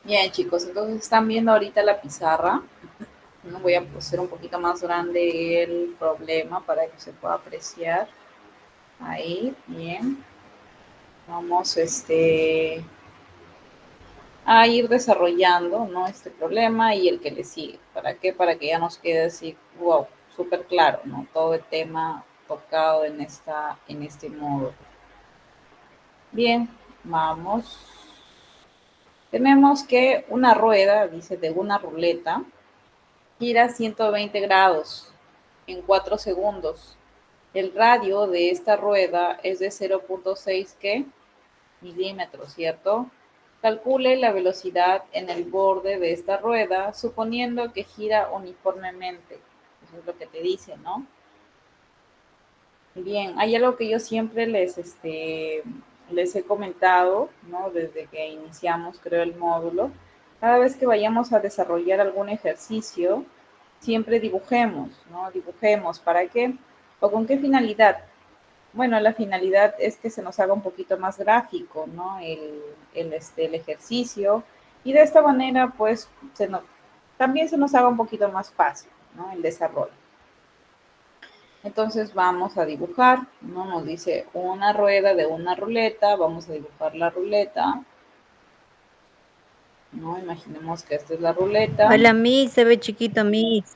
Bien, chicos, entonces están viendo ahorita la pizarra. No voy a hacer un poquito más grande el problema para que se pueda apreciar. Ahí, bien. Vamos a ir desarrollando, ¿no? Este problema y el que le sigue. ¿Para qué? Para que ya nos quede así, wow, súper claro, ¿no? Todo el tema tocado en este modo. Bien, vamos. Tenemos que una rueda, dice, de una ruleta, gira 120 grados en 4 segundos. El radio de esta rueda es de 0.6 milímetros, ¿cierto? Calcule la velocidad en el borde de esta rueda, suponiendo que gira uniformemente. Eso es lo que te dice, ¿no? Bien, hay algo que yo siempre les he comentado, ¿no? Desde que iniciamos, creo, el módulo. Cada vez que vayamos a desarrollar algún ejercicio, siempre dibujemos, ¿no? Dibujemos, ¿para qué? ¿O con qué finalidad? Bueno, la finalidad es que se nos haga un poquito más gráfico, ¿no? El ejercicio. Y de esta manera, pues, también se nos haga un poquito más fácil, ¿no? El desarrollo. Entonces vamos a dibujar, ¿no? Nos dice una rueda de una ruleta, vamos a dibujar la ruleta, ¿no? Imaginemos que esta es la ruleta. Hola, Miss, se ve chiquito, Miss.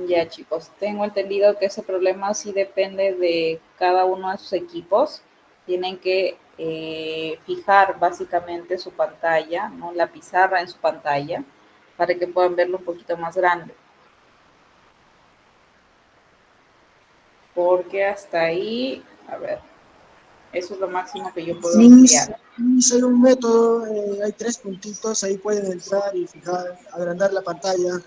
Ya, chicos, tengo entendido que ese problema sí depende de cada uno de sus equipos. Tienen que fijar básicamente su pantalla, ¿no? La pizarra en su pantalla, para que puedan verlo un poquito más grande. Porque hasta ahí, a ver, eso es lo máximo que yo puedo Miss, ampliar. Miss, hay un método, hay tres puntitos, ahí pueden entrar y fijar, agrandar la pantalla.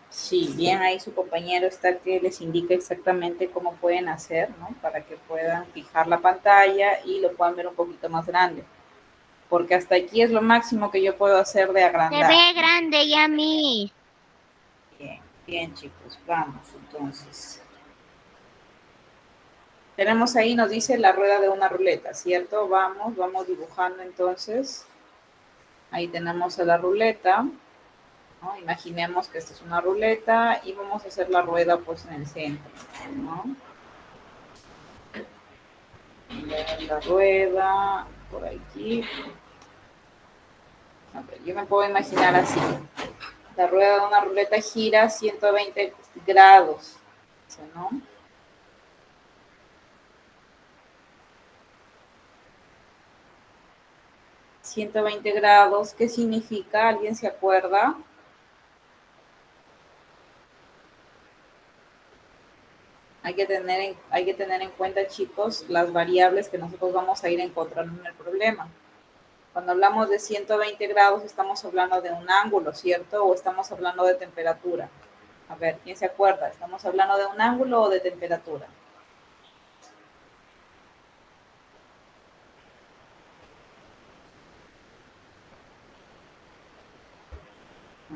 Sí, bien, ahí su compañero está que les indica exactamente cómo pueden hacer, ¿no? Para que puedan fijar la pantalla y lo puedan ver un poquito más grande. Porque hasta aquí es lo máximo que yo puedo hacer de Se agrandar. ve grande ya, Miss. Bien, bien, chicos, vamos entonces. Tenemos ahí, nos dice la rueda de una ruleta, ¿cierto? Vamos dibujando entonces. Ahí tenemos a la ruleta, ¿no? Imaginemos que esta es una ruleta y vamos a hacer la rueda pues en el centro, ¿no? La rueda por aquí. A ver, yo me puedo imaginar así. La rueda de una ruleta gira 120 grados, ¿no? 120 grados, ¿qué significa? ¿Alguien se acuerda? Hay que tener en cuenta, chicos, las variables que nosotros vamos a ir encontrando en el problema. Cuando hablamos de 120 grados, estamos hablando de un ángulo, ¿cierto? O estamos hablando de temperatura. A ver, ¿quién se acuerda? ¿Estamos hablando de un ángulo o de temperatura?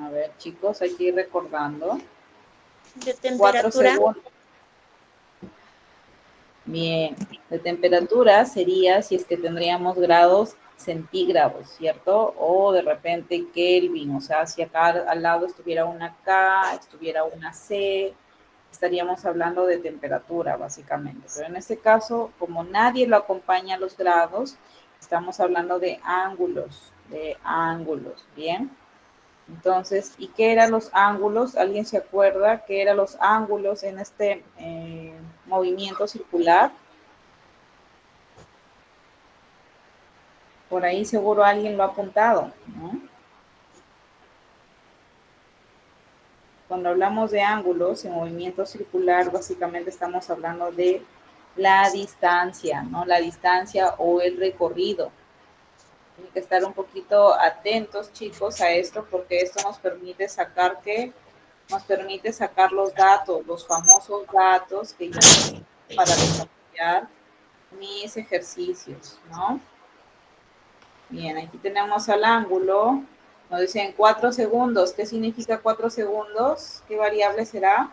A ver, chicos, hay que ir recordando. De 4 temperatura. segundos. Bien, de temperatura sería si es que tendríamos grados centígrados, ¿cierto? O de repente Kelvin, o sea, si acá al lado estuviera una K, estuviera una C, estaríamos hablando de temperatura, básicamente. Pero en este caso, como nadie lo acompaña a los grados, estamos hablando de ángulos, ¿bien? Entonces, ¿y qué eran los ángulos? ¿Alguien se acuerda qué eran los ángulos en este movimiento circular? Por ahí seguro alguien lo ha apuntado, ¿no? Cuando hablamos de ángulos en movimiento circular, básicamente estamos hablando de la distancia, ¿no? La distancia o el recorrido. Tienen que estar un poquito atentos, chicos, a esto, porque esto nos permite sacar nos permite sacar los datos, los famosos datos que yo necesito para desarrollar mis ejercicios, ¿no? Bien, aquí tenemos al ángulo. Nos dicen 4 segundos. ¿Qué significa 4 segundos? ¿Qué variable será?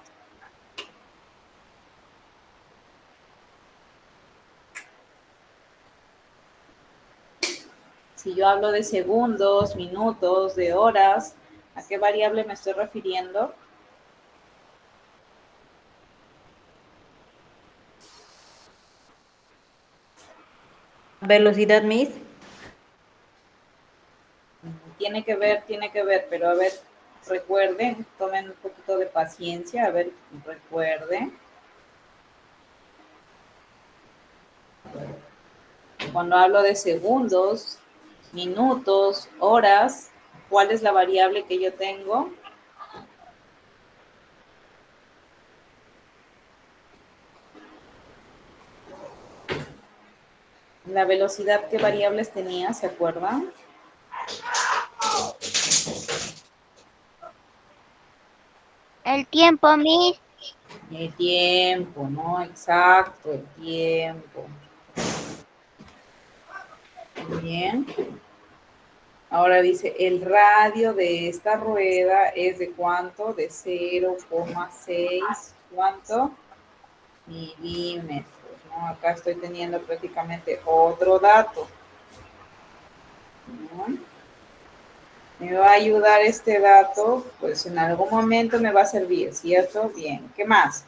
Si yo hablo de segundos, minutos, de horas, ¿a qué variable me estoy refiriendo? Velocidad, Miss. Tiene que ver, pero a ver, recuerden, tomen un poquito de paciencia, a ver, recuerden. Cuando hablo de segundos, minutos, horas, ¿cuál es la variable que yo tengo? La velocidad, ¿qué variables tenía? ¿Se acuerdan? El tiempo, Miss. El tiempo, ¿no? Exacto, el tiempo. Muy bien. Ahora dice, el radio de esta rueda es de ¿cuánto? De 0,6, ¿cuánto? Milímetros, ¿no? Acá estoy teniendo prácticamente otro dato, ¿no? Me va a ayudar este dato, pues en algún momento me va a servir, ¿cierto? Bien, ¿qué más?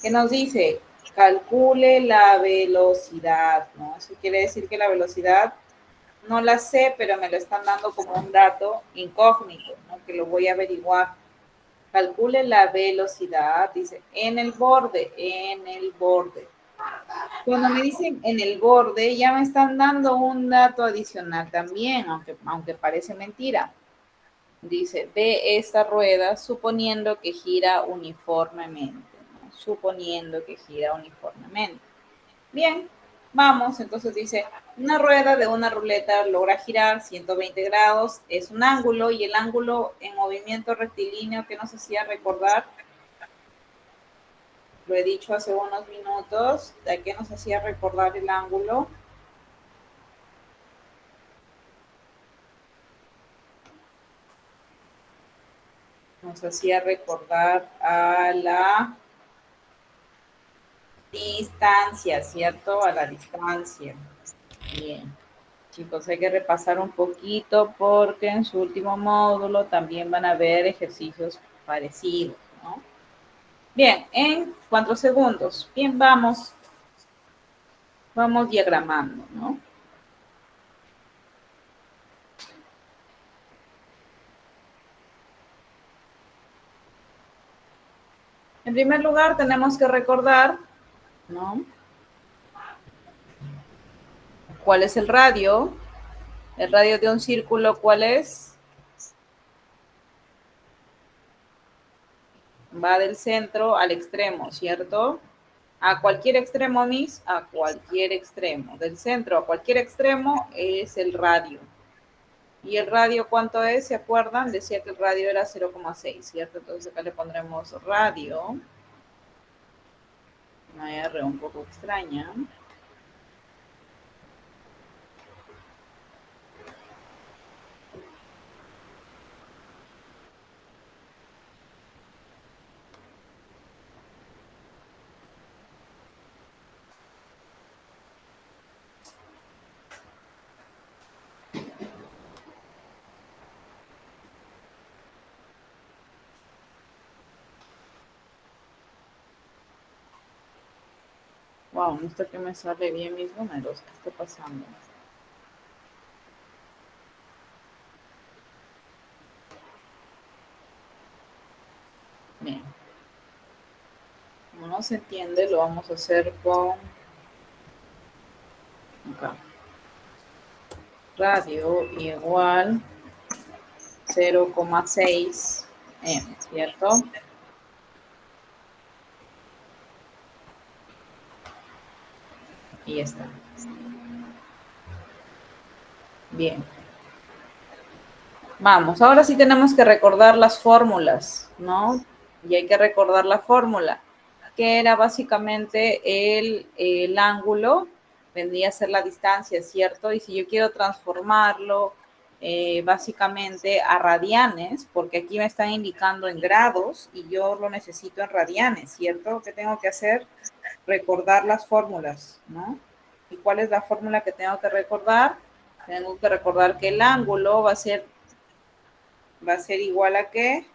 ¿Qué nos dice? Calcule la velocidad, ¿no? Eso quiere decir que la velocidad no la sé, pero me lo están dando como un dato incógnito, ¿no? Que lo voy a averiguar. Calcule la velocidad, dice, en el borde, en el borde. Cuando me dicen en el borde, ya me están dando un dato adicional también, aunque parece mentira. Dice, de esta rueda, suponiendo que gira uniformemente, ¿no? Suponiendo que gira uniformemente. Bien, vamos, entonces dice, una rueda de una ruleta logra girar 120 grados, es un ángulo, y el ángulo en movimiento rectilíneo que nos hacía recordar, lo he dicho hace unos minutos, ¿de qué nos hacía recordar el ángulo? Nos hacía recordar a la distancia, ¿cierto? A la distancia. Bien. Chicos, hay que repasar un poquito porque en su último módulo también van a ver ejercicios parecidos, ¿no? Bien, en 4 segundos. Bien, vamos diagramando, ¿no? En primer lugar, tenemos que recordar, ¿no? ¿Cuál es el radio? El radio de un círculo, ¿cuál es? Va del centro al extremo, ¿cierto? A cualquier extremo, Miss, a cualquier extremo. Del centro a cualquier extremo es el radio. ¿Y el radio cuánto es? ¿Se acuerdan? Decía que el radio era 0,6, ¿cierto? Entonces acá le pondremos radio. Una R un poco extraña. Wow, esto que me sale bien mis números. ¿Qué está pasando? Bien. Como no se entiende, lo vamos a hacer con acá. Radio igual 0,6 M, ¿cierto? Y ya está. Bien. Vamos, ahora sí tenemos que recordar las fórmulas, ¿no? Y hay que recordar la fórmula, que era básicamente el ángulo, vendría a ser la distancia, ¿cierto? Y si yo quiero transformarlo básicamente a radianes, porque aquí me están indicando en grados y yo lo necesito en radianes, ¿cierto? ¿Qué tengo que hacer? Recordar las fórmulas, ¿no? ¿Y cuál es la fórmula que tengo que recordar? Tengo que recordar que el ángulo va a ser igual a ¿qué?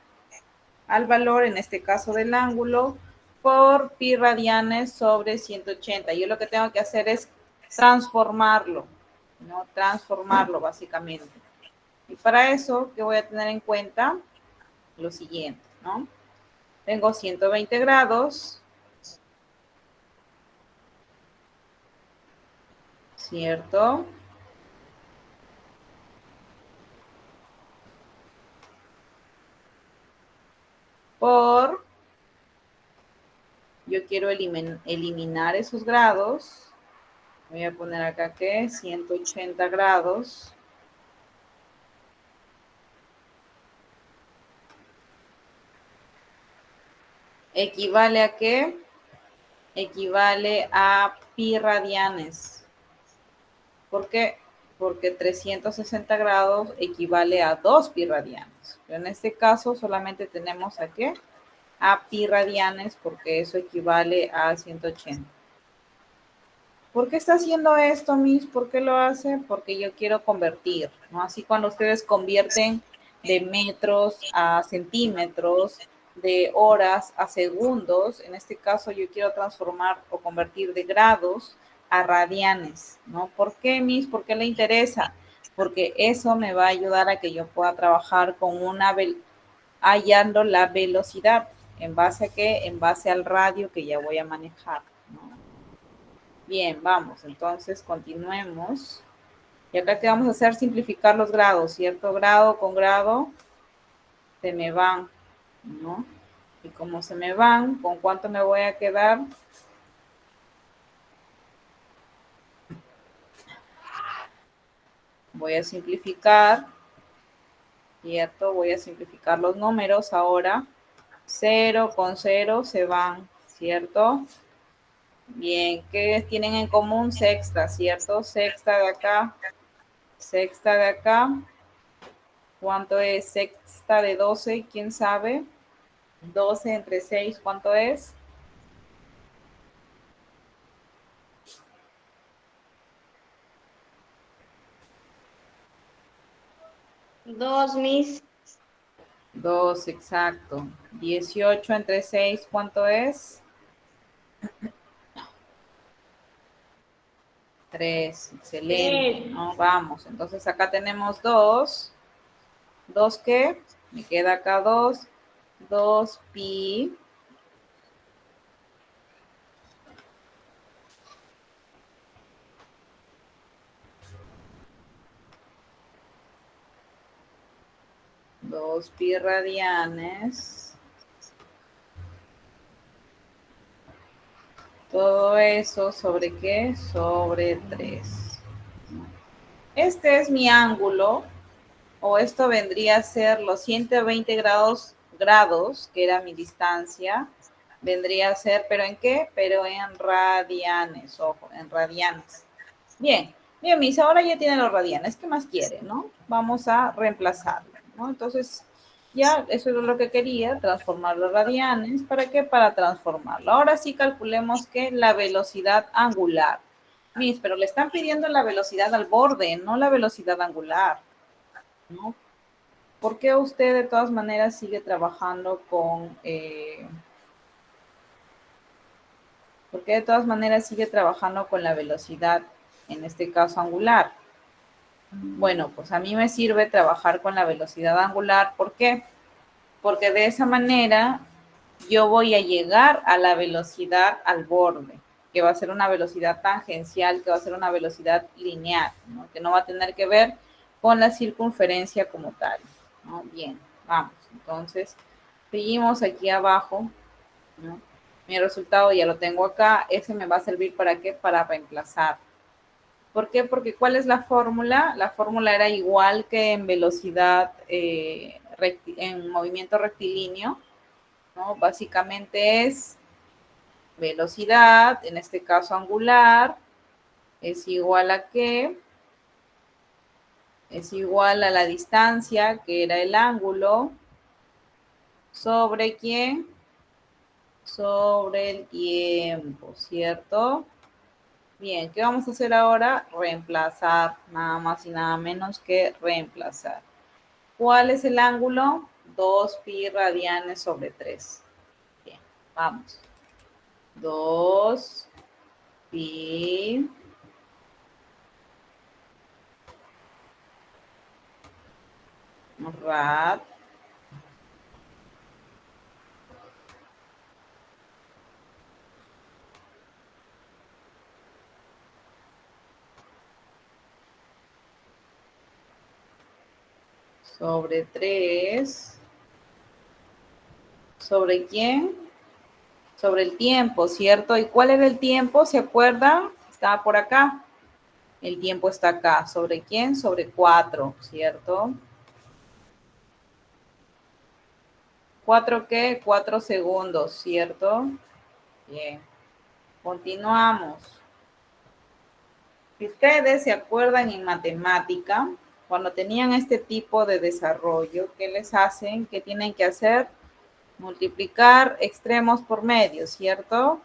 Al valor, en este caso del ángulo, por pi radianes sobre 180. Yo lo que tengo que hacer es transformarlo, ¿no? Transformarlo básicamente. Y para eso, ¿qué voy a tener en cuenta? Lo siguiente, ¿no? Tengo 120 grados, ¿cierto? Por, yo quiero eliminar esos grados. Voy a poner acá que 180 grados. ¿Equivale a qué? Equivale a pi radianes. ¿Por qué? Porque 360 grados equivale a 2 pi radianes. Pero en este caso solamente tenemos a qué? A pi radianes, porque eso equivale a 180. ¿Por qué está haciendo esto, Miss? ¿Por qué lo hace? Porque yo quiero convertir, ¿no? Así cuando ustedes convierten de metros a centímetros, de horas a segundos, en este caso yo quiero transformar o convertir de grados a radianes, ¿no? ¿Por qué, Miss? ¿Por qué le interesa? Porque eso me va a ayudar a que yo pueda trabajar con hallando la velocidad. ¿En base a qué? En base al radio que ya voy a manejar, ¿no? Bien, vamos, entonces continuemos. Y acá que vamos a hacer simplificar los grados, ¿cierto? Grado con grado se me van, ¿no? Y como se me van, ¿con cuánto me voy a quedar? Voy a simplificar, ¿cierto? Voy a simplificar los números ahora. 0 con 0 se van, ¿cierto? Bien, ¿qué tienen en común? Sexta, ¿cierto? Sexta de acá, sexta de acá. ¿Cuánto es sexta de 12? ¿Quién sabe? 12 entre 6, ¿cuánto es? Dos, Miss. 2, exacto. 18 entre 6, ¿cuánto es? 3, excelente, Tres. ¿no? Vamos, entonces acá tenemos 2. ¿2 qué? Me queda acá 2. 2 pi. Dos pi radianes. Todo eso, ¿sobre qué? Sobre 3. Este es mi ángulo, o esto vendría a ser los 120 grados, que era mi distancia, vendría a ser, ¿pero en qué? Pero en radianes, ojo, en radianes. Bien, bien, Miss, ahora ya tiene los radianes, ¿qué más quiere, no? Vamos a reemplazarlo, ¿no? Entonces, ya, eso es lo que quería, transformar los radianes, ¿para qué? Para transformarlo. Ahora sí calculemos que la velocidad angular. Miss, pero le están pidiendo la velocidad al borde, no la velocidad angular, ¿no? ¿Por qué usted de todas maneras sigue trabajando por qué de todas maneras sigue trabajando con la velocidad, en este caso angular? Bueno, pues a mí me sirve trabajar con la velocidad angular. ¿Por qué? Porque de esa manera yo voy a llegar a la velocidad al borde, que va a ser una velocidad tangencial, que va a ser una velocidad lineal, ¿no? Que no va a tener que ver con la circunferencia como tal, ¿no? Bien, vamos. Entonces, seguimos aquí abajo, ¿no? Mi resultado ya lo tengo acá. Ese me va a servir ¿para qué? Para reemplazar. ¿Por qué? Porque ¿cuál es la fórmula? La fórmula era igual que en velocidad, en movimiento rectilíneo, ¿no? Básicamente es velocidad, en este caso angular, es igual a ¿qué? Es igual a la distancia, que era el ángulo, sobre ¿quién? Sobre el tiempo, ¿cierto? Bien, ¿qué vamos a hacer ahora? Reemplazar, nada más y nada menos que reemplazar. ¿Cuál es el ángulo? 2pi radianes sobre 3. Bien, vamos. 2pi rad sobre 3. ¿Sobre quién? Sobre el tiempo, ¿cierto? ¿Y cuál era el tiempo? ¿Se acuerdan? Estaba por acá. El tiempo está acá. ¿Sobre quién? Sobre 4, ¿cierto? ¿4 qué? 4 segundos, ¿cierto? Bien. Continuamos. Si ustedes se acuerdan en matemática, cuando tenían este tipo de desarrollo, ¿qué les hacen? ¿Qué tienen que hacer? Multiplicar extremos por medio, ¿cierto?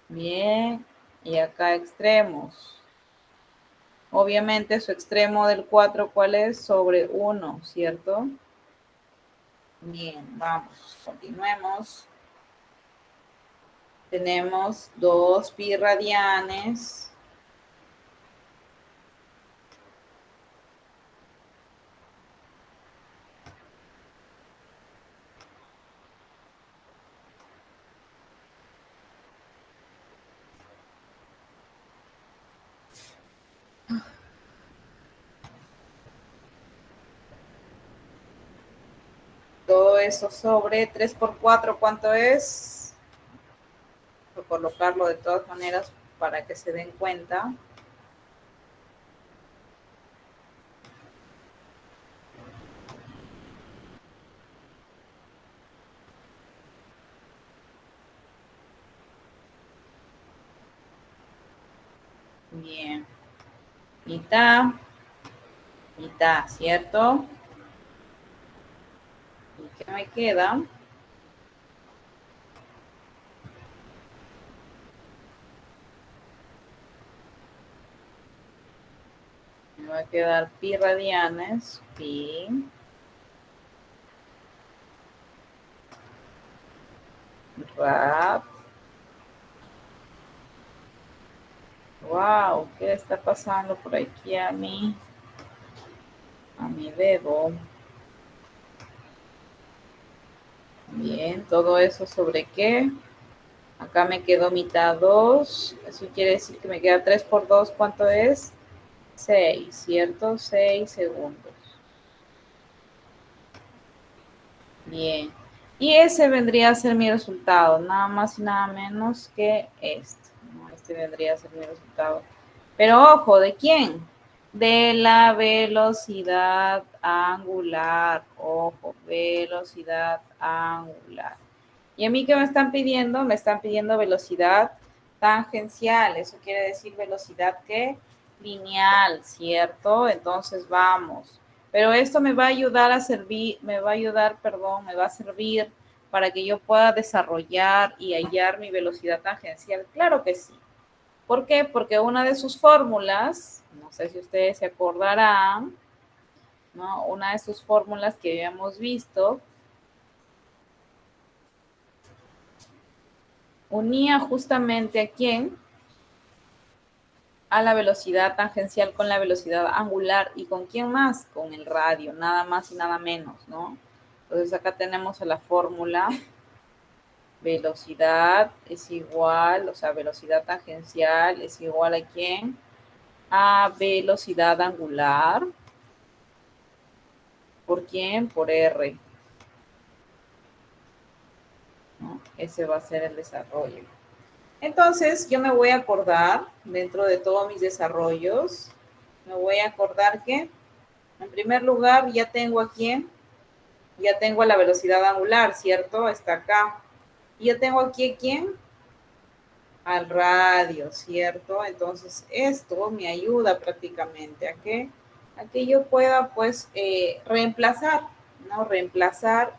Bien. Y acá extremos. Obviamente su extremo del 4, ¿cuál es? Sobre 1, ¿cierto? Bien, vamos, continuemos. Tenemos 2pi radianes. Todo eso sobre 3 por 4, ¿cuánto es? Voy a colocarlo de todas maneras para que se den cuenta. Bien. Mitad, mitad, ¿cierto? ¿Y qué me queda? Me va a quedar pi radianes, pi. Rad. Wow, ¿qué está pasando por aquí a mi dedo? Bien, todo eso sobre qué. Acá me quedó mitad 2. Eso quiere decir que me queda 3 por 2. ¿Cuánto es? 6, ¿cierto? 6 segundos. Bien. Y ese vendría a ser mi resultado, nada más y nada menos que este. Este vendría a ser mi resultado. Pero ojo, ¿de quién? De la velocidad angular. Ojo, velocidad angular. ¿Y a mí qué me están pidiendo? Me están pidiendo velocidad tangencial. Eso quiere decir velocidad ¿qué? Lineal, ¿cierto? Entonces vamos. Pero esto me va a ayudar a servir, me va a servir para que yo pueda desarrollar y hallar mi velocidad tangencial. Claro que sí. ¿Por qué? Porque una de sus fórmulas, no sé si ustedes se acordarán, ¿no? Una de sus fórmulas que habíamos visto, unía justamente a quién, a la velocidad tangencial con la velocidad angular. ¿Y con quién más? Con el radio, nada más y nada menos, ¿no? Entonces acá tenemos a la fórmula velocidad es igual, o sea, velocidad tangencial es igual a quién? A velocidad angular. ¿Por quién? Por R. ¿No? Ese va a ser el desarrollo. Entonces, yo me voy a acordar, dentro de todos mis desarrollos, me voy a acordar que, en primer lugar, ya tengo aquí, ya tengo la velocidad angular, ¿cierto? Está acá. Y ya tengo aquí, ¿quién? Al radio, ¿cierto? Entonces, esto me ayuda prácticamente a que yo pueda, pues, reemplazar, ¿no? Reemplazar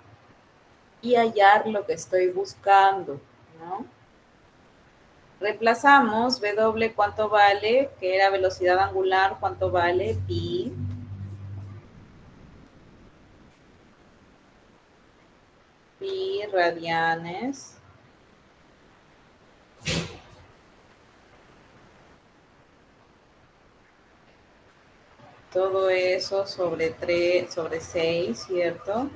y hallar lo que estoy buscando, ¿no? Reemplazamos W, ¿cuánto vale? Que era velocidad angular, ¿cuánto vale? Pi. Pi radianes. Todo eso sobre 3, sobre 6, ¿cierto?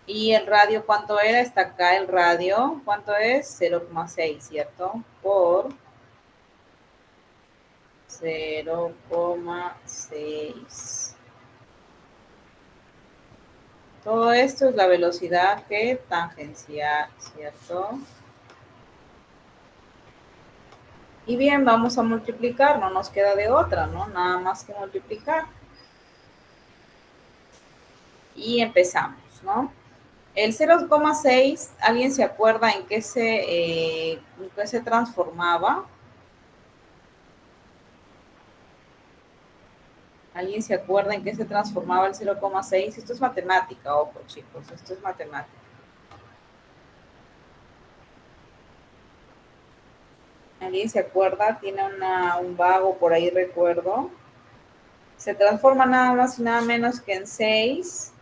Y el radio, ¿cuánto era? Está acá el radio. ¿Cuánto es? 0,6, ¿cierto? Por 0,6. Todo esto es la velocidad que tangencial, ¿cierto? Y bien, vamos a multiplicar, no nos queda de otra, ¿no? Nada más que multiplicar. Y empezamos, ¿no? El 0,6, ¿alguien se acuerda en qué se transformaba? ¿Alguien se acuerda en qué se transformaba el 0,6? Esto es matemática, ojo chicos, esto es matemática. ¿Alguien se acuerda? Tiene un vago por ahí recuerdo. Se transforma nada más y nada menos que en 6.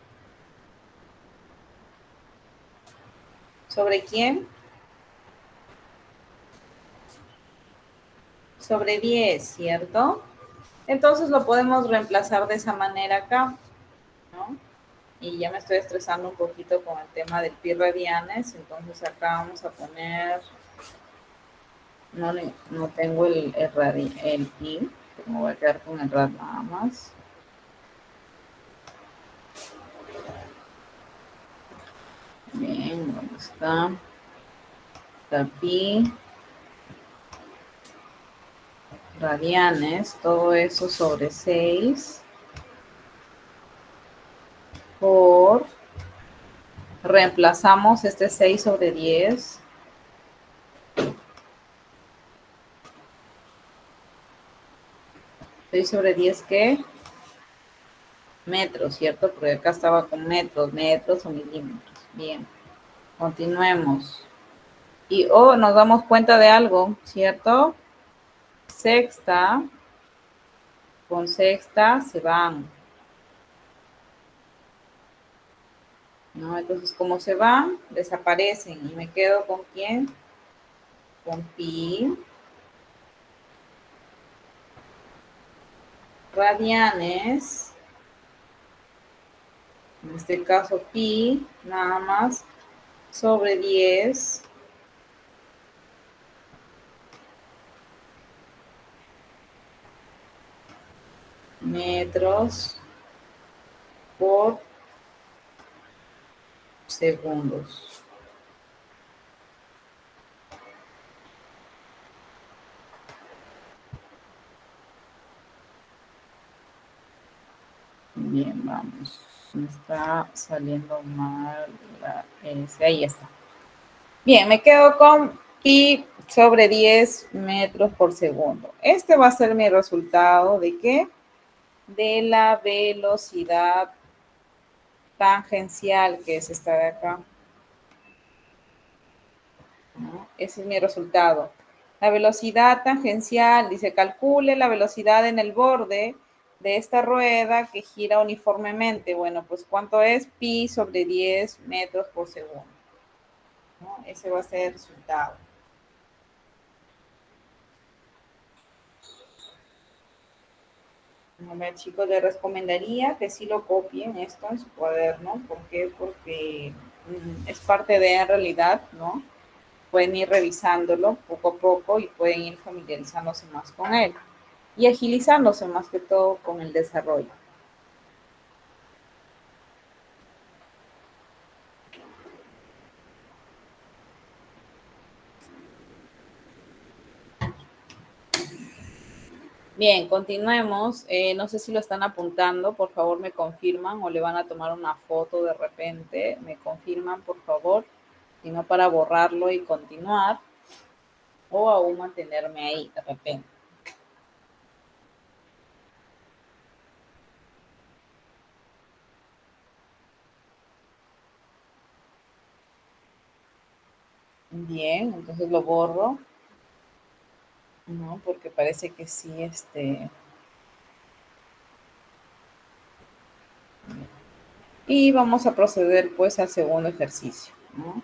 ¿Sobre quién? Sobre 10, ¿cierto? Entonces lo podemos reemplazar de esa manera acá, ¿no? Y ya me estoy estresando un poquito con el tema del pi radianes, entonces acá vamos a poner, no tengo el pi, me voy a quedar con el rad nada más. Bien, ¿dónde está? Está pi radianes, todo eso sobre 6 por, reemplazamos este 6 sobre 10. 6 sobre 10, ¿qué? Metros, ¿cierto? Porque acá estaba con metros o milímetros. Bien, continuemos. Y nos damos cuenta de algo, ¿cierto? Sexta con sexta se van, ¿no? Entonces, como se van, desaparecen. ¿Y me quedo con quién? Con pi radianes. En este caso, pi, nada más, sobre 10 metros por segundos. Bien, vamos. Me está saliendo mal la S. Ahí está. Bien, me quedo con pi sobre 10 metros por segundo. Este va a ser mi resultado de ¿qué? De la velocidad tangencial, que es esta de acá, ¿no? Ese es mi resultado. La velocidad tangencial, dice, calcule la velocidad en el borde de esta rueda que gira uniformemente. Bueno, pues ¿cuánto es? Pi sobre 10 metros por segundo, ¿no? Ese va a ser el resultado. A ver, chicos, les recomendaría que sí lo copien esto en su cuaderno. ¿Por qué? Porque es parte de, en realidad, ¿no? Pueden ir revisándolo poco a poco y pueden ir familiarizándose más con él y agilizándose más que todo con el desarrollo. Bien, continuemos. No sé si lo están apuntando, por favor me confirman o le van a tomar una foto de repente. Me confirman, por favor, si no para borrarlo y continuar o aún mantenerme ahí de repente. Bien, entonces lo borro, ¿no? Porque parece que sí, Y vamos a proceder pues al segundo ejercicio, ¿no?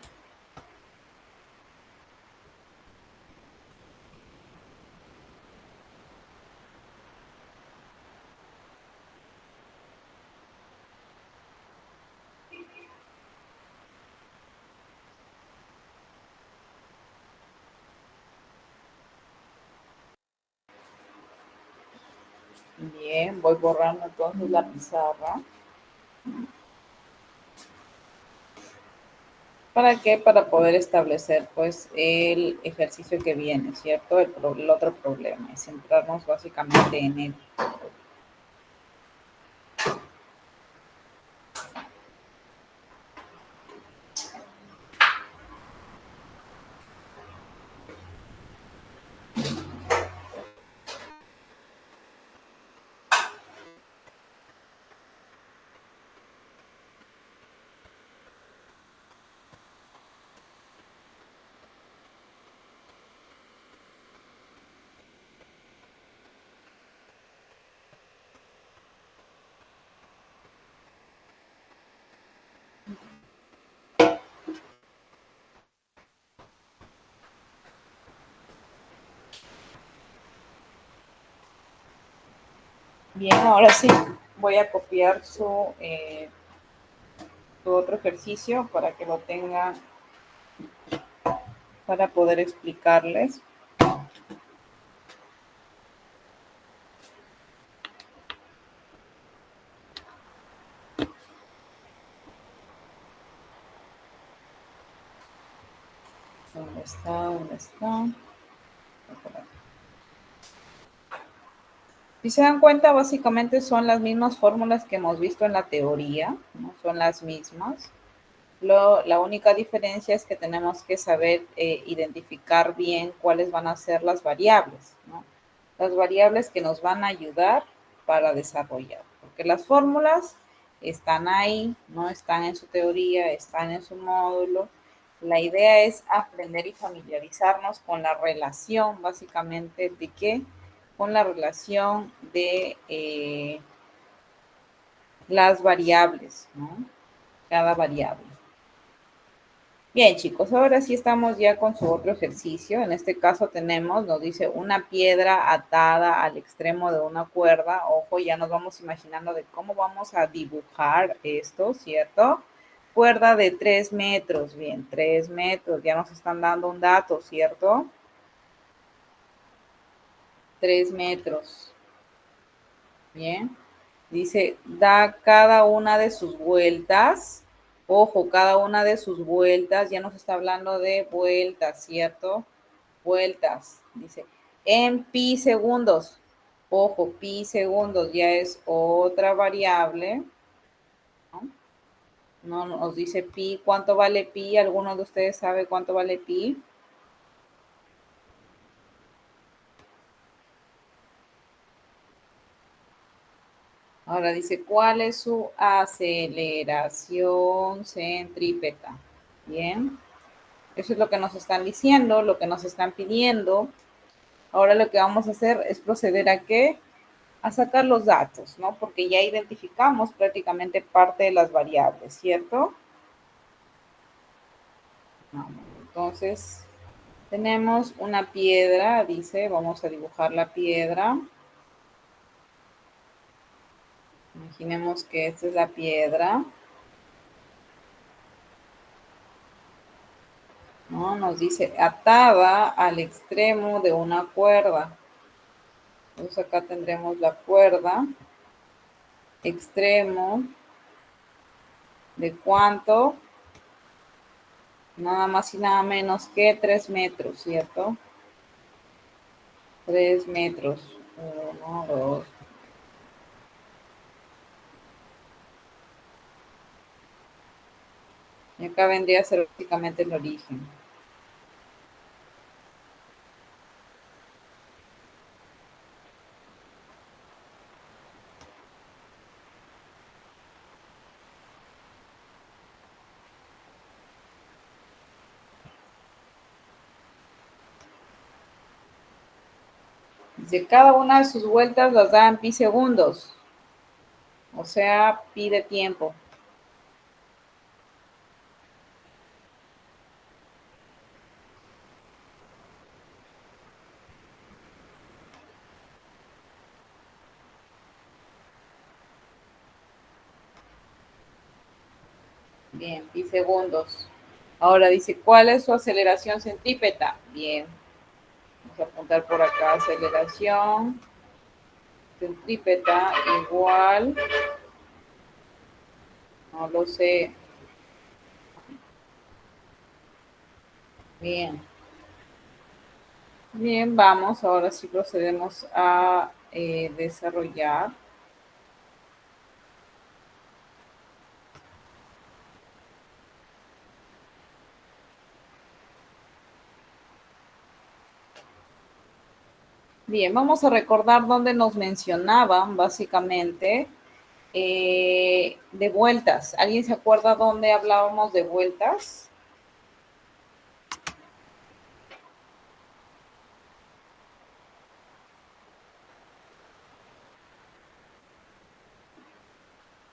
Bien, voy borrando entonces la pizarra. ¿Para qué? Para poder establecer pues el ejercicio que viene, ¿cierto? El otro problema y centrarnos básicamente en él. Bien, ahora sí voy a copiar su otro ejercicio para que lo tengan para poder explicarles. ¿Dónde está? ¿Dónde está? Si se dan cuenta, básicamente son las mismas fórmulas que hemos visto en la teoría, ¿no? Son las mismas. La única diferencia es que tenemos que saber identificar bien cuáles van a ser las variables, ¿no? Las variables que nos van a ayudar para desarrollar, porque las fórmulas están ahí, no están en su teoría, están en su módulo. La idea es aprender y familiarizarnos con la relación, básicamente, ¿de qué? Con la relación de las variables, ¿no? Cada variable. Bien, chicos, ahora sí estamos ya con su otro ejercicio. En este caso tenemos, nos dice una piedra atada al extremo de una cuerda. Ojo, ya nos vamos imaginando de cómo vamos a dibujar esto, ¿cierto? Cuerda de 3 metros. Bien, 3 metros. Ya nos están dando un dato, ¿cierto? 3 metros. Bien. Dice, da cada una de sus vueltas. Ojo, cada una de sus vueltas, ya nos está hablando de vueltas, ¿cierto? Vueltas, dice, en pi segundos. Ojo, pi segundos ya es otra variable, ¿no? No nos dice pi, ¿cuánto vale pi? ¿Alguno de ustedes sabe cuánto vale pi? Ahora dice, ¿cuál es su aceleración centrípeta? Bien. Eso es lo que nos están diciendo, lo que nos están pidiendo. Ahora lo que vamos a hacer es proceder a qué? A sacar los datos, ¿no? Porque ya identificamos prácticamente parte de las variables, ¿cierto? Entonces, tenemos una piedra, dice, vamos a dibujar la piedra. Imaginemos que esta es la piedra. ¿No? Nos dice atada al extremo de una cuerda. Entonces acá tendremos la cuerda, extremo, ¿de cuánto? Nada más y nada menos que 3 metros, ¿cierto? 3 metros. 1, 2. Y acá vendría a ser básicamente el origen. Dice, cada una de sus vueltas las da en pi segundos. O sea, pi de tiempo. Bien, pi segundos. Ahora dice, ¿cuál es su aceleración centrípeta? Bien. Vamos a apuntar por acá, aceleración centrípeta igual, no lo sé. Bien. Bien, vamos, ahora sí procedemos a desarrollar. Bien, vamos a recordar dónde nos mencionaban básicamente de vueltas. ¿Alguien se acuerda dónde hablábamos de vueltas?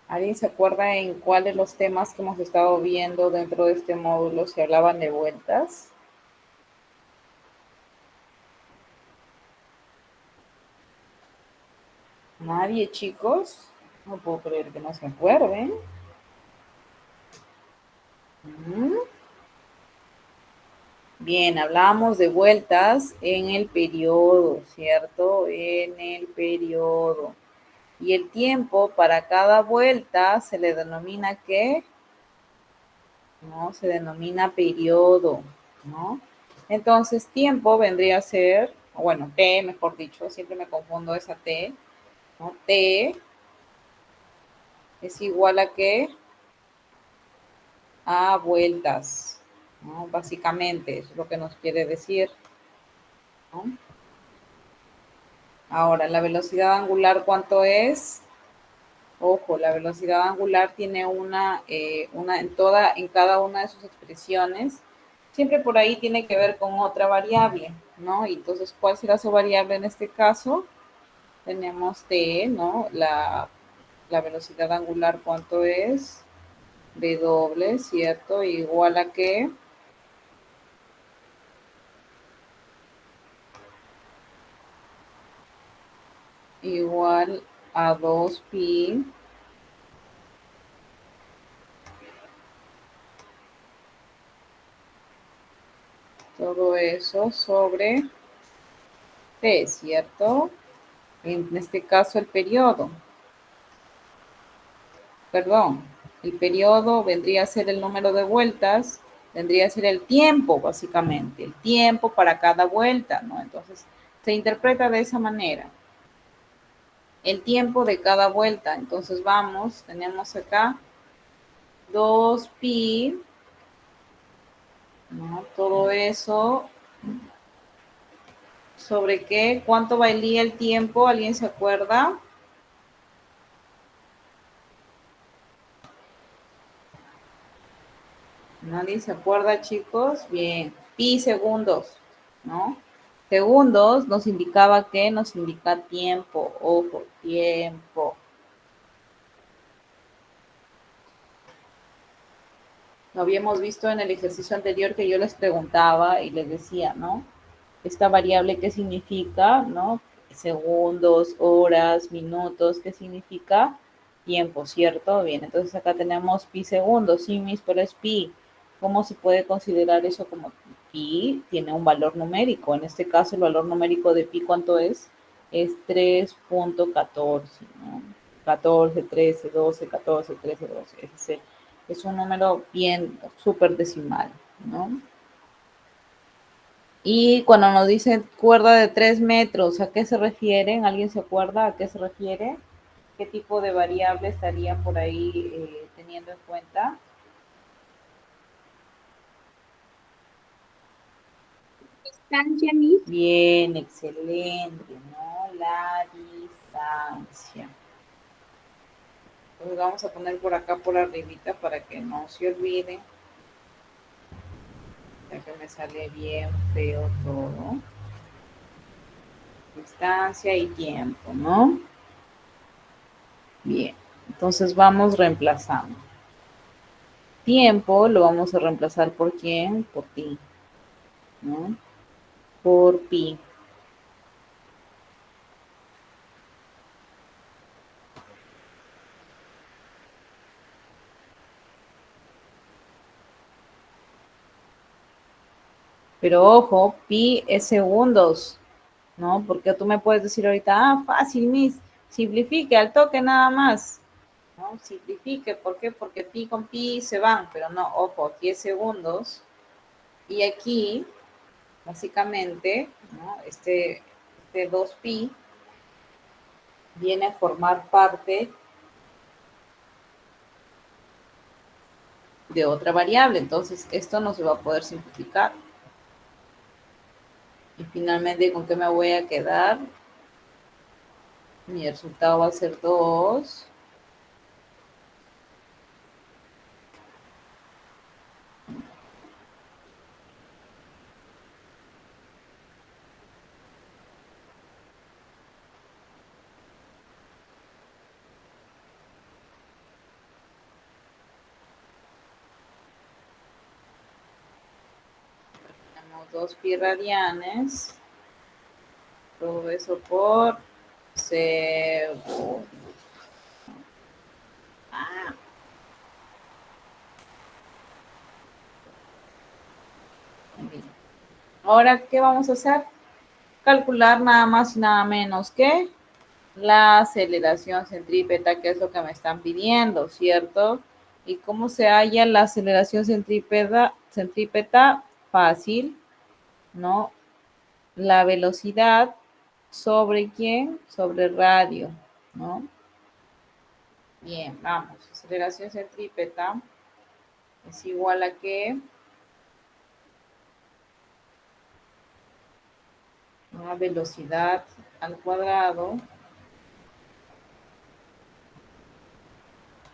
¿Alguien se acuerda en cuál de los temas que hemos estado viendo dentro de este módulo se hablaban de vueltas? Nadie, chicos. No puedo creer que no se acuerden. Bien, hablamos de vueltas en el periodo, ¿cierto? En el periodo. Y el tiempo para cada vuelta se le denomina ¿qué? No, se denomina periodo, ¿no? Entonces, tiempo vendría a ser, bueno, T, mejor dicho, siempre me confundo esa T, ¿no? T es igual a ¿qué? A vueltas, ¿no? Básicamente, eso es lo que nos quiere decir, ¿no? Ahora, la velocidad angular, ¿cuánto es? Ojo, la velocidad angular tiene una en cada una de sus expresiones, siempre por ahí tiene que ver con otra variable, ¿no? Y entonces, ¿cuál será su variable en este caso? Tenemos t, ¿no? La velocidad angular, ¿cuánto es? W, ¿cierto? Igual a qué? Igual a 2pi todo eso sobre t, ¿cierto? En este caso el periodo. Perdón, el periodo vendría a ser el número de vueltas, vendría a ser el tiempo, básicamente, el tiempo para cada vuelta, ¿no? Entonces, se interpreta de esa manera. El tiempo de cada vuelta. Entonces, vamos, tenemos acá 2pi, ¿no? Todo eso, ¿sobre qué? ¿Cuánto valía el tiempo? ¿Alguien se acuerda? ¿Nadie se acuerda, chicos? Bien, pi segundos, ¿no? Segundos nos indicaba que nos indica tiempo, ojo, tiempo. Lo habíamos visto en el ejercicio anterior que yo les preguntaba y les decía, ¿no? Esta variable, ¿qué significa? ¿No? Segundos, horas, minutos, ¿qué significa? Tiempo, ¿cierto? Bien, entonces acá tenemos pi segundos, sí, mis, pero es pi. ¿Cómo se puede considerar eso como pi? Tiene un valor numérico. En este caso, el valor numérico de pi, ¿cuánto es? Es 3.14, ¿no? 14, 13, 12, 14, 13, 12. Es un número bien súper decimal, ¿no? Y cuando nos dicen cuerda de 3 metros, ¿a qué se refieren? ¿Alguien se acuerda a qué se refiere? ¿Qué tipo de variable estaría por ahí teniendo en cuenta? Distancia, Miss. Bien, excelente, ¿no? La distancia. Entonces vamos a poner por acá por arribita para que no se olvide. Ya que me sale bien feo todo. Distancia y tiempo, ¿no? Bien, entonces vamos reemplazando. Tiempo lo vamos a reemplazar por quién, por ti, ¿no? Por pi. Pero ojo, pi es segundos, ¿no? Porque tú me puedes decir ahorita, fácil, Miss, simplifique al toque nada más, ¿no? Simplifique, ¿por qué? Porque pi con pi se van, pero no, ojo, aquí es segundos. Y aquí, básicamente, ¿no? Este 2pi viene a formar parte de otra variable, entonces esto no se va a poder simplificar. Y finalmente, ¿con qué me voy a quedar? Mi resultado va a ser 2. Tenemos 2pi radianes. Todo eso por segundo. Bien. Ahora, ¿qué vamos a hacer? Calcular nada más y nada menos que la aceleración centrípeta, que es lo que me están pidiendo, ¿cierto? ¿Y cómo se halla la aceleración centrípeta? Centrípeta, fácil, ¿no? La velocidad sobre quién, sobre radio, ¿no? Bien, vamos. Aceleración centrípeta es igual a que una velocidad al cuadrado,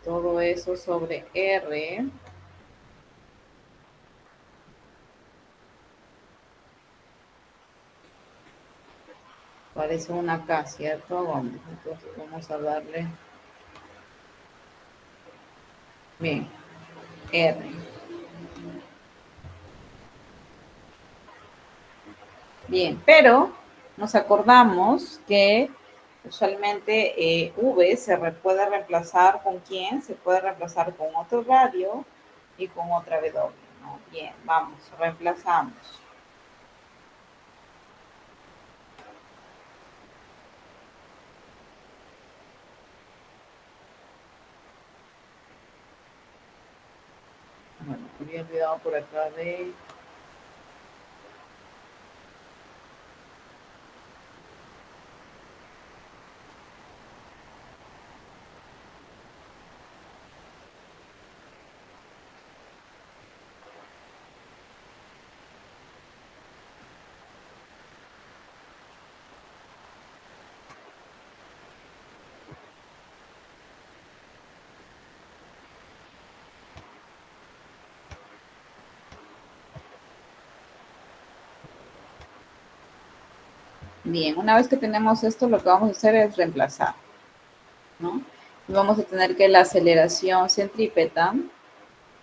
todo eso sobre R. Parece una K, ¿cierto? Vamos, entonces vamos a darle. Bien, R. Bien, pero nos acordamos que usualmente V puede reemplazar con quién, se puede reemplazar con otro radio y con otra W, ¿no? Bien, vamos, reemplazamos. Bueno, había olvidado por acá de... Bien, una vez que tenemos esto, lo que vamos a hacer es reemplazar, ¿no? Y vamos a tener que la aceleración centrípeta,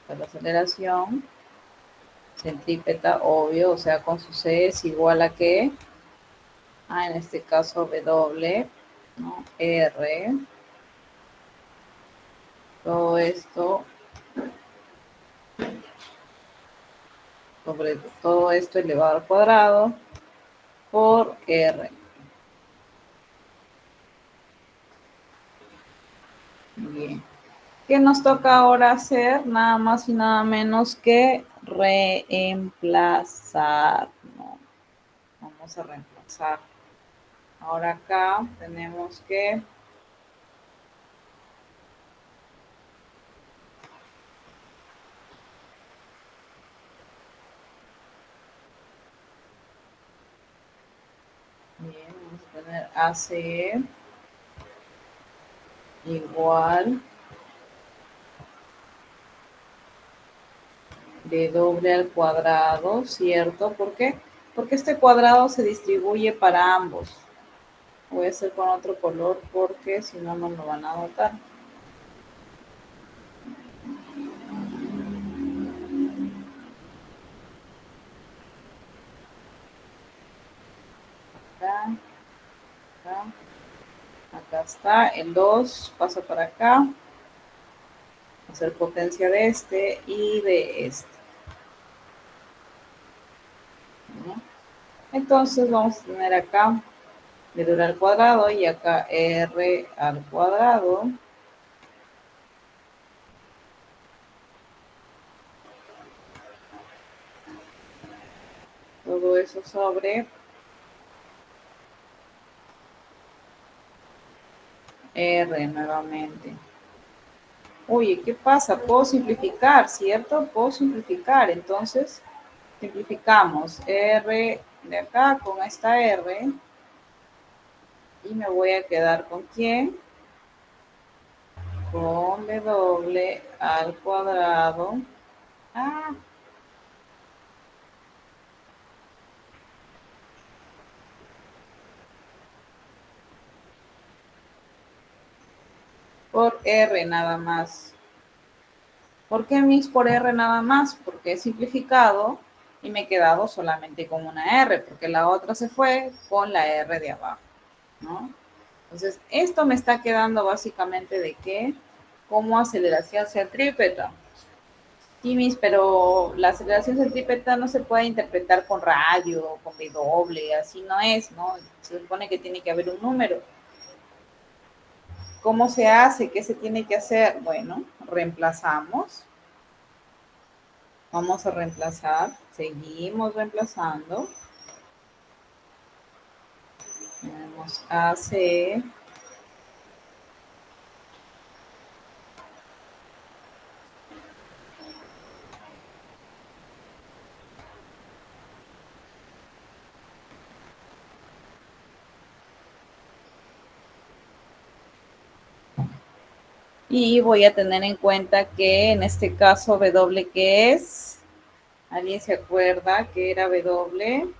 la aceleración centrípeta, obvio, o sea, con su C es igual a que, en este caso W, ¿no? R, todo esto, sobre todo esto elevado al cuadrado, por R. Bien. ¿Qué nos toca ahora hacer? Nada más y nada menos que reemplazar, ¿no? Vamos a reemplazar. Ahora acá tenemos que bien, vamos a tener ACE igual W al cuadrado, ¿cierto? ¿Por qué? Porque este cuadrado se distribuye para ambos, Voy a hacer con otro color porque si no, no lo van a notar. Acá, acá, acá está. El 2 pasa para acá. Hacer potencia de este y de este. ¿No? Entonces vamos a tener acá vedura al cuadrado y acá r al cuadrado. Todo eso sobre r nuevamente. Oye, ¿qué pasa? Puedo simplificar, ¿cierto? Puedo simplificar. Entonces, simplificamos r de acá con esta r. Y me voy a quedar con ¿quién? Con w al cuadrado. Ah, por r nada más. ¿Por qué mis por r nada más? Porque he simplificado y me he quedado solamente con una r, porque la otra se fue con la r de abajo, ¿no? Entonces, esto me está quedando básicamente de qué, como aceleración centrípeta. Sí, mis, pero la aceleración centrípeta no se puede interpretar con radio, con W, así no es, ¿no? Se supone que tiene que haber un número. ¿Cómo se hace? ¿Qué se tiene que hacer? Bueno, reemplazamos. Vamos a reemplazar. Seguimos reemplazando. Tenemos AC. Y voy a tener en cuenta que en este caso W, ¿qué es? ¿Alguien se acuerda que era W?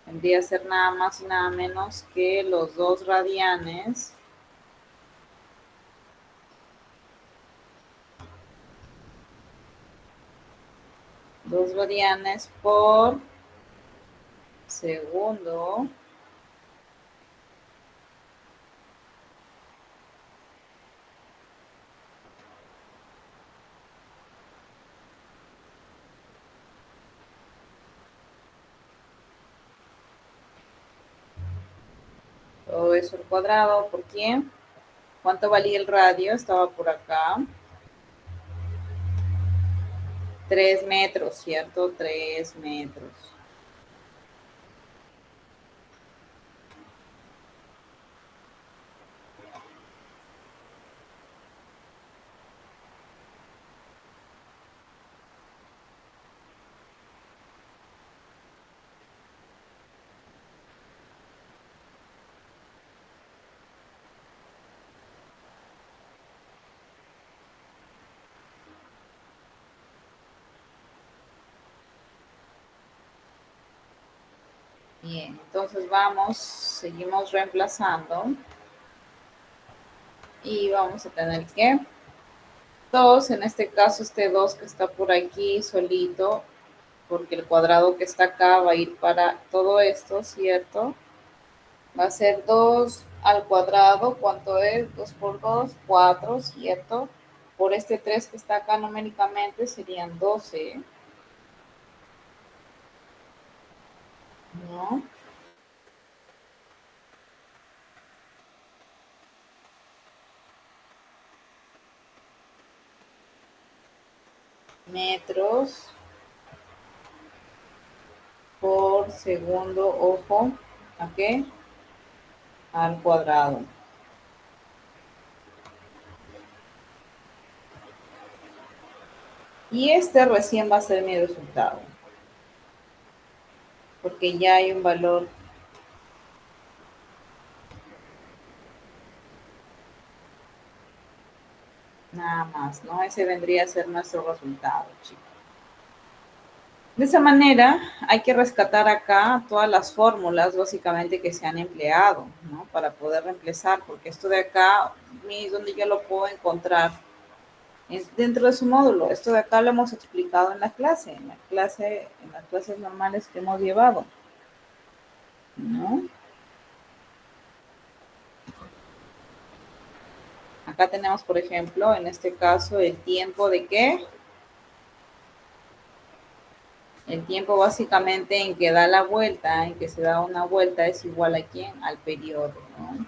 Tendría que ser nada más y nada menos que los 2 radianes. Dos radianes por segundo. Todo eso al cuadrado. ¿Por quién? ¿Cuánto valía el radio? Estaba por acá. 3 metros, ¿cierto? 3 metros. Bien, entonces vamos, seguimos reemplazando. Y vamos a tener que 2, en este caso este 2 que está por aquí solito, porque el cuadrado que está acá va a ir para todo esto, ¿cierto? Va a ser 2 al cuadrado, ¿cuánto es? 2 por 2, 4, ¿cierto? Por este 3 que está acá numéricamente serían 12, ¿no? Metros por segundo, ojo, ¿a qué? Al cuadrado. Y este recién va a ser mi resultado, porque ya hay un valor nada más, ¿no? Ese vendría a ser nuestro resultado, chicos. De esa manera, hay que rescatar acá todas las fórmulas básicamente que se han empleado, ¿no? Para poder reemplazar, porque esto de acá es donde yo lo puedo encontrar dentro de su módulo. Esto de acá lo hemos explicado en la clase, en las clases normales que hemos llevado, ¿no? Acá tenemos, por ejemplo, en este caso, el tiempo de qué. El tiempo básicamente en que da la vuelta, en que se da una vuelta, es igual a quién, al periodo, ¿no?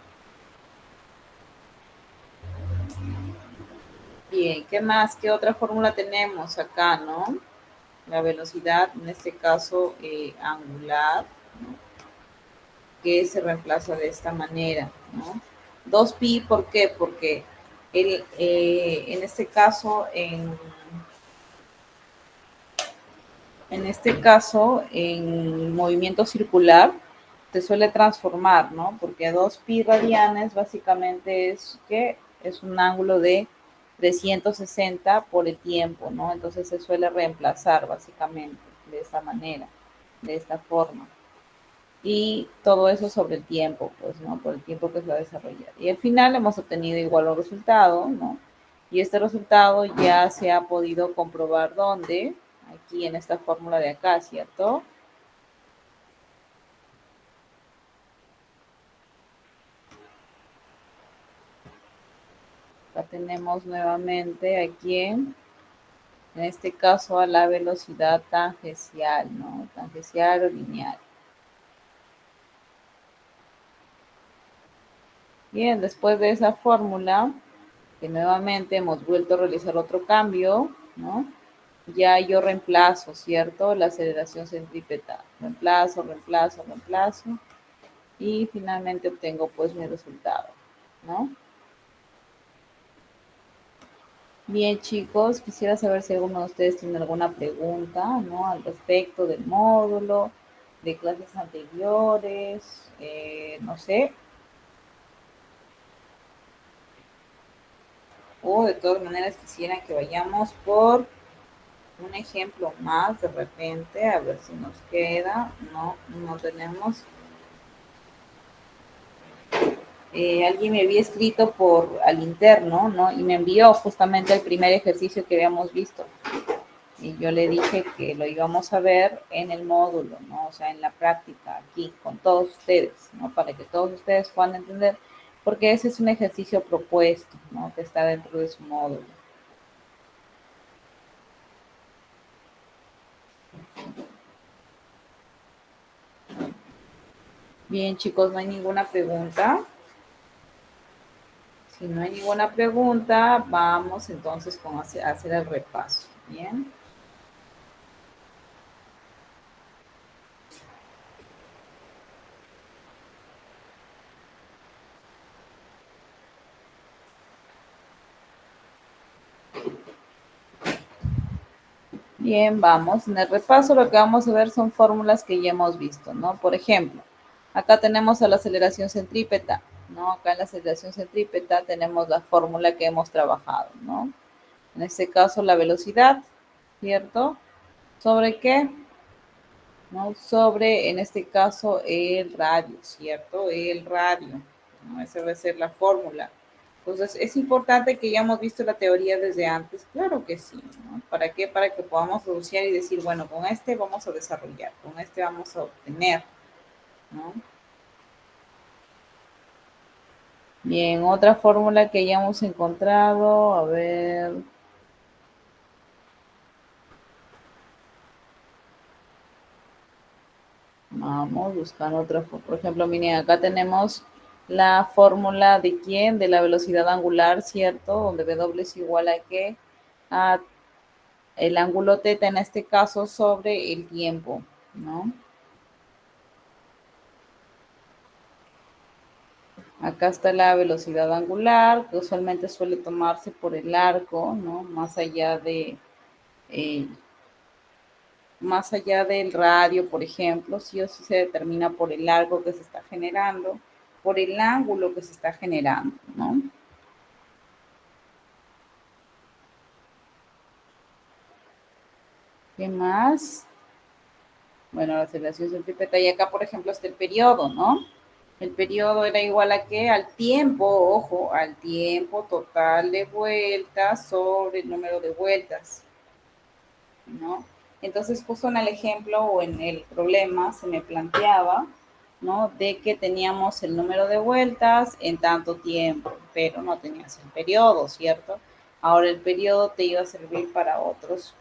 Bien, ¿qué más? ¿Qué otra fórmula tenemos acá, no? La velocidad, en este caso, angular, ¿no? Que se reemplaza de esta manera, ¿no? 2pi, ¿por qué? Porque en este caso, en movimiento circular, se suele transformar, ¿no? Porque 2pi radianes básicamente es un ángulo de 360 por el tiempo, ¿no? Entonces se suele reemplazar básicamente de esta manera, de esta forma. Y todo eso sobre el tiempo, pues, ¿no? Por el tiempo que se va a desarrollar. Y al final hemos obtenido igual un resultado, ¿no? Y este resultado ya se ha podido comprobar ¿dónde? Aquí en esta fórmula de acá, ¿cierto? Acá tenemos nuevamente aquí en este caso a la velocidad tangencial, ¿no? Tangencial o lineal. Bien, después de esa fórmula, que nuevamente hemos vuelto a realizar otro cambio, ¿no? Ya yo reemplazo, ¿cierto? La aceleración centrípeta. Reemplazo, reemplazo, reemplazo. Y finalmente obtengo pues mi resultado, ¿no? Bien, chicos, quisiera saber si alguno de ustedes tiene alguna pregunta, ¿no? Al respecto del módulo, de clases anteriores, no sé. O de todas maneras quisiera que vayamos por un ejemplo más de repente, a ver si nos queda. No, no tenemos. Alguien me había escrito por al interno, ¿no? Y me envió justamente el primer ejercicio que habíamos visto. Y yo le dije que lo íbamos a ver en el módulo, ¿no? O sea, en la práctica, aquí, con todos ustedes, ¿no? Para que todos ustedes puedan entender, porque ese es un ejercicio propuesto, ¿no? Que está dentro de su módulo. Bien, chicos, no hay ninguna pregunta. Si no hay ninguna pregunta, vamos entonces con hacer el repaso. Bien. Bien, vamos. En el repaso lo que vamos a ver son fórmulas que ya hemos visto, ¿no? Por ejemplo, acá tenemos a la aceleración centrípeta, ¿no? Acá en la aceleración centrípeta tenemos la fórmula que hemos trabajado, ¿no? En este caso, la velocidad, ¿cierto? ¿Sobre qué? ¿No? Sobre, en este caso, el radio, ¿cierto? El radio, ¿no? Esa va a ser la fórmula. Entonces, ¿es importante que hayamos visto la teoría desde antes? Claro que sí, ¿no? ¿Para qué? Para que podamos asociar y decir, bueno, con este vamos a desarrollar, con este vamos a obtener, ¿no? Bien, otra fórmula que hayamos encontrado, a ver. Vamos, buscar otra. Por ejemplo, miren, acá tenemos la fórmula de quién, de la velocidad angular, ¿cierto? Donde W es igual a qué, a el ángulo teta en este caso sobre el tiempo, ¿no? Acá está la velocidad angular, que usualmente suele tomarse por el arco, ¿no? Eh, más allá del radio, por ejemplo, sí o sí se determina por el arco que se está generando, por el ángulo que se está generando, ¿no? ¿Qué más? Bueno, la aceleración centrípeta. Y acá, por ejemplo, está el periodo, ¿no? El periodo era igual a ¿qué? Al tiempo, ojo, al tiempo total de vueltas sobre el número de vueltas, ¿no? Entonces, justo en el ejemplo o en el problema se me planteaba, ¿no? De que teníamos el número de vueltas en tanto tiempo, pero no tenías el periodo, ¿cierto? Ahora el periodo te iba a servir para otros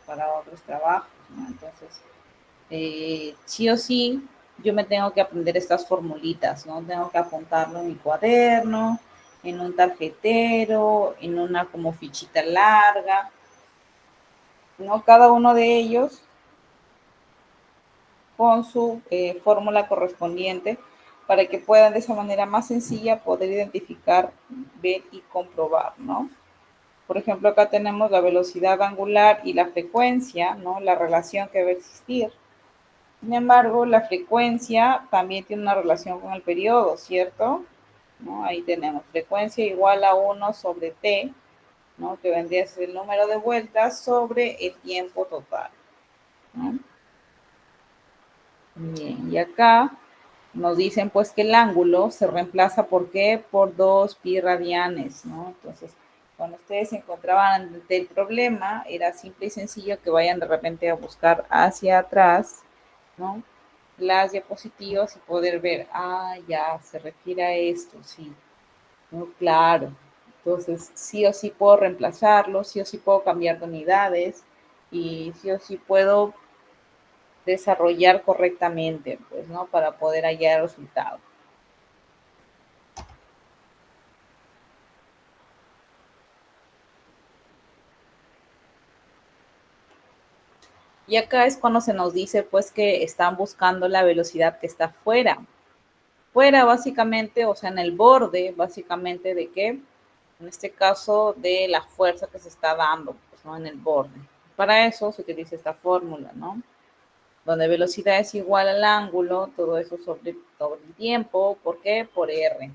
trabajos, ¿no? Entonces, sí o sí, yo me tengo que aprender estas formulitas, ¿no? Tengo que apuntarlo en mi cuaderno, en un tarjetero, en una como fichita larga, ¿no? Cada uno de ellos con su fórmula correspondiente para que puedan de esa manera más sencilla poder identificar, ver y comprobar, ¿no? Por ejemplo, acá tenemos la velocidad angular y la frecuencia, ¿no? La relación que va a existir. Sin embargo, la frecuencia también tiene una relación con el periodo, ¿cierto? ¿No? Ahí tenemos frecuencia igual a 1 sobre t, ¿no? Que vendría a ser el número de vueltas sobre el tiempo total, ¿no? Bien, y acá nos dicen pues que el ángulo se reemplaza ¿por qué? Por 2 pi radianes, ¿no? Entonces, cuando ustedes se encontraban ante el problema, era simple y sencillo que vayan de repente a buscar hacia atrás, ¿no? Las diapositivas y poder ver, ah, ya, se refiere a esto, sí, ¿no? Claro. Entonces, sí o sí puedo reemplazarlo, sí o sí puedo cambiar de unidades y sí o sí puedo desarrollar correctamente, pues, ¿no? Para poder hallar el resultado. Y acá es cuando se nos dice, pues, que están buscando la velocidad que está fuera. Fuera, básicamente, o sea, en el borde, básicamente, ¿de qué? En este caso, de la fuerza que se está dando, pues, ¿no? En el borde. Para eso se utiliza esta fórmula, ¿no? Donde velocidad es igual al ángulo, todo eso sobre el tiempo. ¿Por qué? Por R,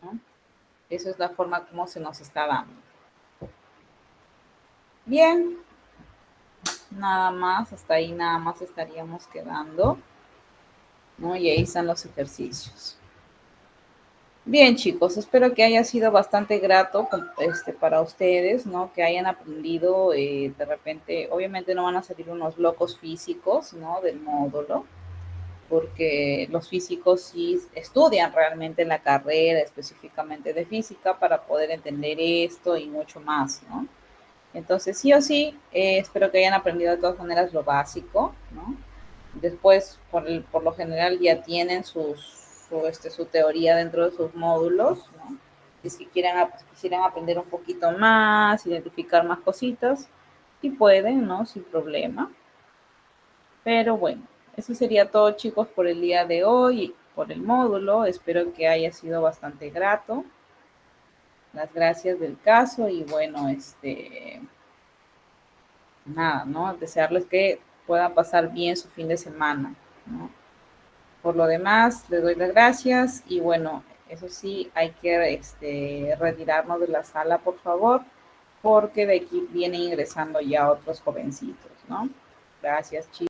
¿no? Esa es la forma como se nos está dando. Bien, nada más, hasta ahí nada más estaríamos quedando, ¿no? Y ahí están los ejercicios. Bien, chicos, espero que haya sido bastante grato para ustedes, ¿no? Que hayan aprendido, de repente, obviamente no van a salir unos locos físicos, ¿no? Del módulo, porque los físicos sí estudian realmente en la carrera, específicamente de física, para poder entender esto y mucho más, ¿no? Entonces, sí o sí, espero que hayan aprendido de todas maneras lo básico, ¿no? Después, por lo general, ya tienen su teoría dentro de sus módulos, ¿no? Si es que quisieran aprender un poquito más, identificar más cositas, y pueden, ¿no? Sin problema. Pero bueno, eso sería todo, chicos, por el día de hoy, por el módulo. Espero que haya sido bastante grato. Las gracias del caso y bueno, nada, ¿no? Desearles que puedan pasar bien su fin de semana, ¿no? Por lo demás, les doy las gracias y bueno, eso sí, hay que retirarnos de la sala, por favor, porque de aquí vienen ingresando ya otros jovencitos, ¿no? Gracias, chicos.